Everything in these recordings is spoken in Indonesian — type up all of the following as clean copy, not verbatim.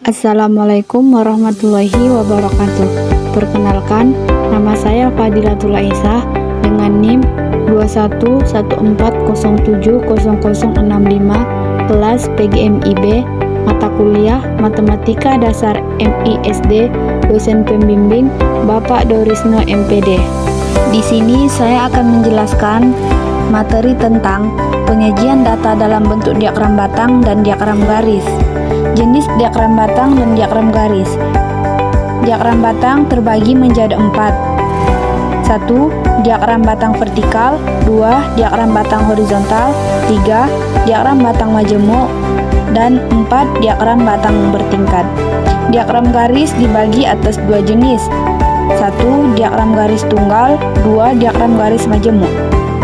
Assalamualaikum warahmatullahi wabarakatuh. Perkenalkan, nama saya Fadilatul Aisyah dengan NIM 2114070065, kelas PGMIB, mata kuliah Matematika Dasar MISD, dosen pembimbing Bapak Dorisno MPD. Di sini saya akan menjelaskan materi tentang penyajian data dalam bentuk diagram batang dan diagram garis. Jenis diagram batang dan diagram garis. Diagram batang terbagi menjadi 4. 1. Diagram batang vertikal. 2. Diagram batang horizontal. 3. Diagram batang majemuk. Dan 4. Diagram batang bertingkat. Diagram garis dibagi atas 2 jenis. 1. Diagram garis tunggal. 2. Diagram garis majemuk.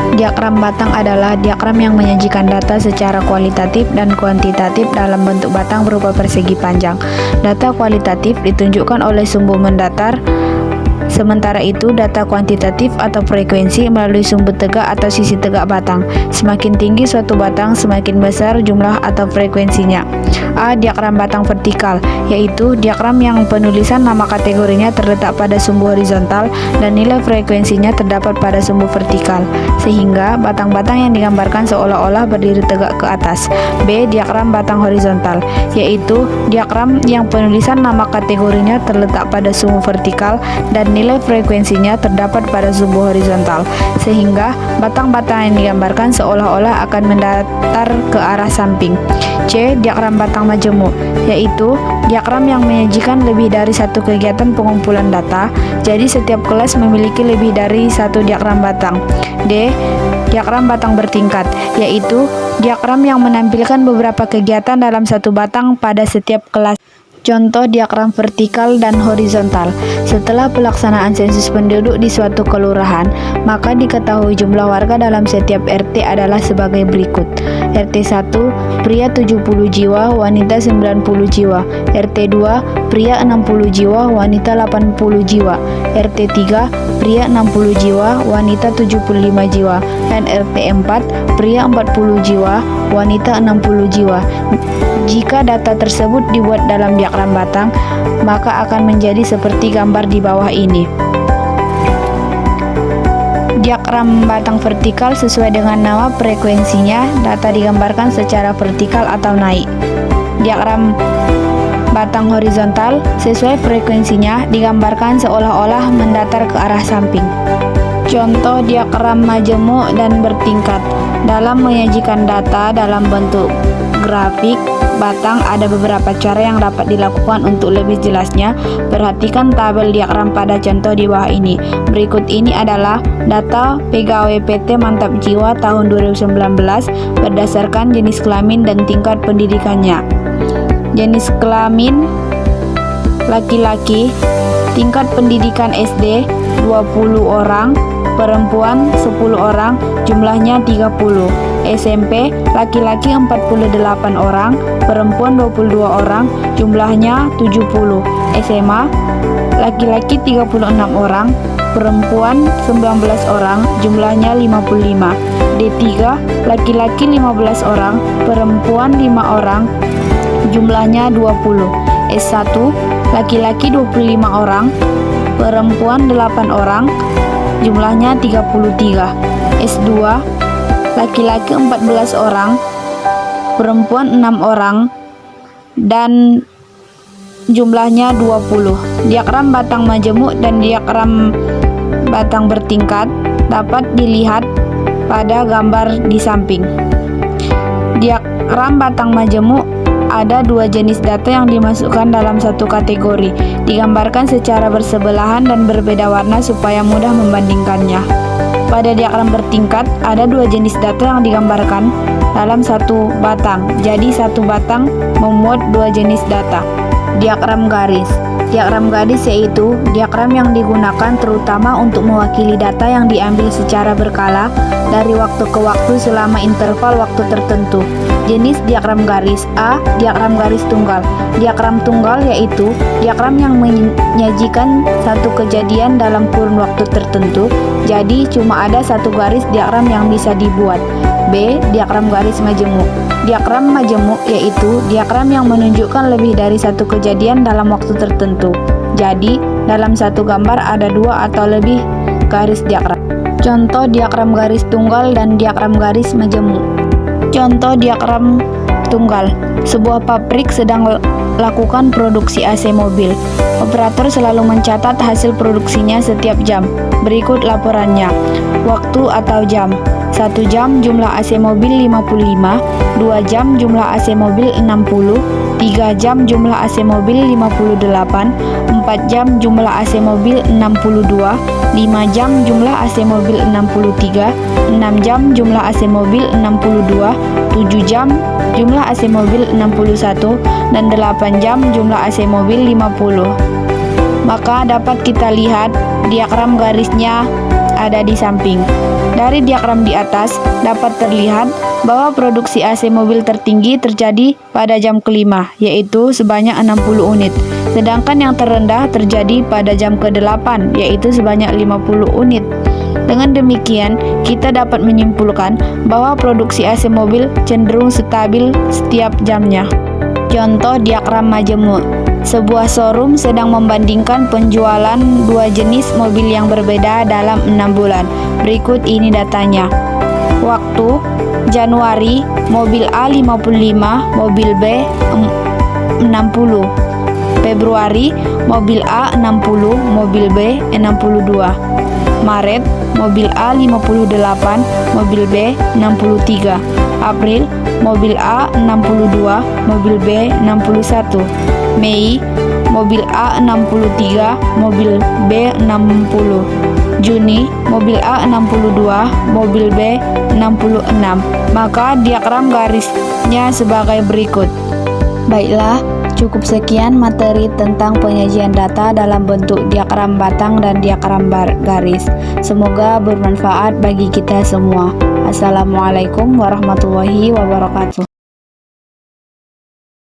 Diagram batang adalah diagram yang menyajikan data secara kualitatif dan kuantitatif dalam bentuk batang berupa persegi panjang. Data kualitatif ditunjukkan oleh sumbu mendatar, sementara itu data kuantitatif atau frekuensi melalui sumbu tegak atau sisi tegak batang. Semakin tinggi suatu batang, semakin besar jumlah atau frekuensinya. A. Diagram batang vertikal, yaitu diagram yang penulisan nama kategorinya terletak pada sumbu horizontal dan nilai frekuensinya terdapat pada sumbu vertikal, sehingga batang-batang yang digambarkan seolah-olah berdiri tegak ke atas. B. Diagram batang horizontal, yaitu diagram yang penulisan nama kategorinya terletak pada sumbu vertikal dan nilai frekuensinya terdapat pada sumbu horizontal, sehingga batang-batang yang digambarkan seolah-olah akan mendatar ke arah samping. C. Diagram batang majemuk, yaitu diagram yang menyajikan lebih dari satu kegiatan pengumpulan data, jadi setiap kelas memiliki lebih dari satu diagram batang. D. Diagram batang bertingkat, yaitu diagram yang menampilkan beberapa kegiatan dalam satu batang pada setiap kelas. Contoh diagram vertikal dan horizontal. Setelah pelaksanaan sensus penduduk di suatu kelurahan, maka diketahui jumlah warga dalam setiap RT adalah sebagai berikut. RT 1, pria 70 jiwa, wanita 90 jiwa. RT 2, pria 60 jiwa, wanita 80 jiwa. RT 3, pria 60 jiwa, wanita 75 jiwa. Dan RT 4, pria 40 jiwa, wanita 60 jiwa. Jika data tersebut dibuat dalam diagram batang, maka akan menjadi seperti gambar di bawah ini. Diagram batang vertikal sesuai dengan nama frekuensinya, data digambarkan secara vertikal atau naik. Diagram batang horizontal sesuai frekuensinya digambarkan seolah-olah mendatar ke arah samping. Contoh diagram majemuk dan bertingkat. Dalam menyajikan data dalam bentuk grafik batang, ada beberapa cara yang dapat dilakukan untuk lebih jelasnya. Perhatikan tabel diagram pada contoh di bawah ini. Berikut ini adalah data pegawai PT Mantap Jiwa tahun 2019 berdasarkan jenis kelamin dan tingkat pendidikannya. Jenis kelamin laki-laki, tingkat pendidikan SD 20 orang, perempuan 10 orang, jumlahnya 30. SMP laki-laki 48 orang, perempuan 22 orang, jumlahnya 70. SMA laki-laki 36 orang, perempuan 19 orang, jumlahnya 55. D3 laki-laki 15 orang, perempuan 5 orang, jumlahnya 20. S1 laki-laki 25 orang, perempuan 8 orang, jumlahnya 33. S2 laki-laki 14 orang, perempuan 6 orang, dan jumlahnya 20. Diagram batang majemuk dan diagram batang bertingkat dapat dilihat pada gambar di samping. Diagram batang majemuk ada 2 jenis data yang dimasukkan dalam satu kategori, digambarkan secara bersebelahan dan berbeda warna supaya mudah membandingkannya. Pada diagram bertingkat, ada 2 jenis data yang digambarkan dalam satu batang, jadi satu batang memuat 2 jenis data. Diagram garis. Diagram garis yaitu diagram yang digunakan terutama untuk mewakili data yang diambil secara berkala dari waktu ke waktu selama interval waktu tertentu. Jenis diagram garis. A. Diagram garis tunggal. Diagram tunggal yaitu diagram yang menyajikan satu kejadian dalam kurun waktu tertentu, jadi cuma ada satu garis diagram yang bisa dibuat. B. Diagram garis majemuk. Diagram majemuk yaitu diagram yang menunjukkan lebih dari satu kejadian dalam waktu tertentu. Jadi, dalam satu gambar ada dua atau lebih garis diagram. Contoh diagram garis tunggal dan diagram garis majemuk. Contoh diagram tunggal. Sebuah pabrik sedang lakukan produksi AC mobil. Operator selalu mencatat hasil produksinya setiap jam. Berikut laporannya. Waktu atau jam. 1 jam jumlah AC mobil 55, 2 jam jumlah AC mobil 60, 3 jam jumlah AC mobil 58, 4 jam jumlah AC mobil 62, 5 jam jumlah AC mobil 63, 6 jam jumlah AC mobil 62, 7 jam jumlah AC mobil 61, dan 8 jam jumlah AC mobil 50. Maka dapat kita lihat diagram garisnya ada di samping. Dari diagram di atas dapat terlihat bahwa produksi AC mobil tertinggi terjadi pada jam kelima, yaitu sebanyak 60 unit. Sedangkan yang terendah terjadi pada jam ke-8, yaitu sebanyak 50 unit. Dengan demikian, kita dapat menyimpulkan bahwa produksi AC mobil cenderung stabil setiap jamnya. Contoh diagram majemuk. Sebuah showroom sedang membandingkan penjualan dua jenis mobil yang berbeda dalam 6 bulan. Berikut ini datanya. Waktu Januari, mobil A 55, mobil B 60. Februari, mobil A 60, mobil B 62. Maret, mobil A 58, mobil B 63. April, mobil A 62, mobil B 61. Mei, mobil A 63, mobil B 60. Juni, mobil A 62, mobil B 66. Maka diagram garisnya sebagai berikut. Baiklah, cukup sekian materi tentang penyajian data dalam bentuk diagram batang dan diagram garis. Semoga bermanfaat bagi kita semua. Assalamualaikum warahmatullahi wabarakatuh.